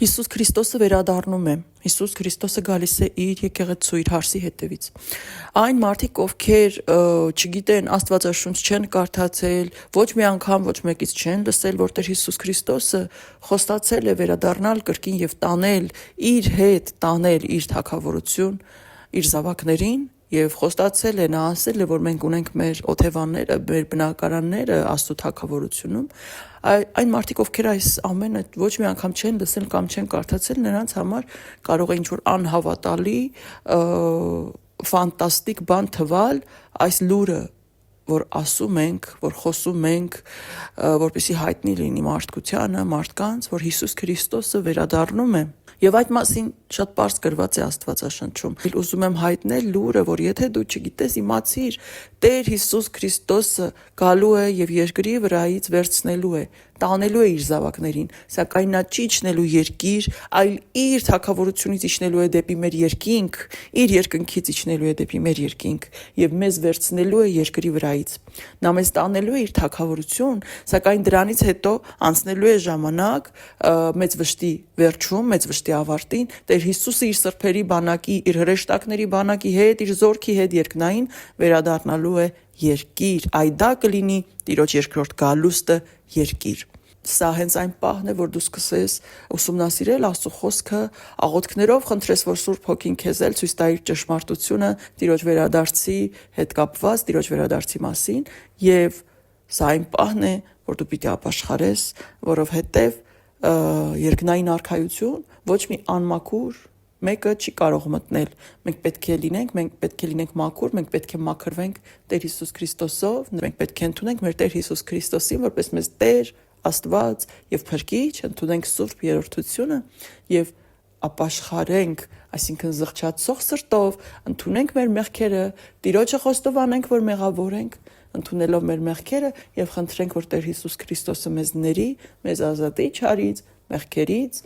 Հիսուս Քրիստոսը վերադառնում է։ Հիսուս Քրիստոսը գալիս է իր եկեղեցու, իր հարսի հետևից։ Այն մարդիկ, ովքեր չգիտեն, Աստվածաշունչ չեն կարդացել, ոչ մի անգամ ոչ մեկից չեն լսել, որտեղ Հիսուս Քրիստոսը խոստացել է վերադառնալ կրկին եւ տանել իր հետ, տանել իր թագավորություն իր զավակներին, եւ խոստացել է, նա ասել է, որ մենք ունենք մեր օթևանները, մեր բնակարանները Աստծո թագավորությունում, այն մարդիկ, ովքեր այս ամենը ոչ մի անգամ չեն լսել կամ չեն կարդացել, նրանց համար կարող է ինչ-որ անհավատալի, ֆանտաստիկ բան թվալ այս լուրը, որ ասում ենք, որ խոսում ենք, որպեսզի հայտնի լինի մարդկությանը, մարդկանց, որ Հիսուս Քրիստոսը վերադառնում է։ Եվ այդ մասին շատ պարզ գրված է Աստվածաշնչում։ Ուզում եմ հայտնել լուրը, որ եթե դու չգիտես, իմացիր, Տեր Հիսուս Քրիստոսը գալու է եւ երկրի վրայից վերցնելու է, տանելու է իր զավակներին, սակայն նա չի իջնելու երկիր, այլ իր թագավորությունից իջնելու է դեպի մեր երկինք, իր երկնքից իջնելու է դեպի մեր երկինք եւ մեզ վերցնելու է երկրի վրայից։ Նա մեզ տանելու է իր թագավորություն, սակայն դրանից հետո անցնելու է ժամանակ մեծ վշտի վերջում, մեծ վշտի ավարտին, Տեր Հիսուսը իր սրբերի բանակի, իր հրեշտակների բանակի հետ, իր զորքի հետ երկնային վերադառնալու է երկիր, այ դա կլինի Տիրոջ երկրորդ գալուստը երկիր։ Սա հենց այն պահն է, որ դու սկսես ուսումնասիրել Աստծո խոսքը, աղոթքներով խնդրես, որ Սուրբ Հոգին քեզ էլ ցույց տա իր ճշմարտությունը Տիրոջ վերադարձի հետ կապված, Տիրոջ վերադարձի մասին, եւ սա այն պահն է, որ դու պիտի ապաշխարես, որովհետեւ երկնային արքայություն ոչ մի անմաքուր մեկը չի կարող մտնել։ Մենք պետք է լինենք մաքուր, մենք պետք է մաքրվենք Տեր Հիսուս Քրիստոսով, մենք պետք է ընդունենք մեր Տեր Հիսուս Քրիստոսին որպես մեզ Տեր, Աստված եւ Փրկիչ, ընդունենք Սուրբ Երրորդությունը եւ ապաշխարենք, այսինքն զղջացող սրտով ընդունենք մեր մեղքերը, Տիրոջը խոստովանենք, որ մեղավոր ենք, ընդունելով մեր մեղքերը եւ խնդրենք, որ Տեր Հիսուս Քրիստոսը մեզ ների, մեզ ազատի չարից, մեղքերից,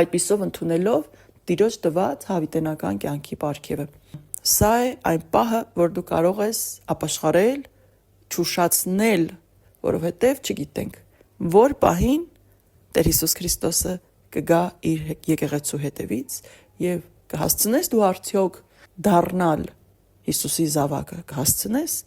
այդպիսով ընդունելով Տիրոջ տված հավիտենական կյանքի պարգևը։ Սա է այն պահը, որ դու կարող ես ապաշխարել, չուշացնել, որովհետեւ չգիտենք, որ պահին Տեր Հիսուս Քրիստոսը կգա իր եկեղեցու հետևից եւ կհասցնես դու արդյոք դառնալ Հիսուսի զավակը, կհասցնես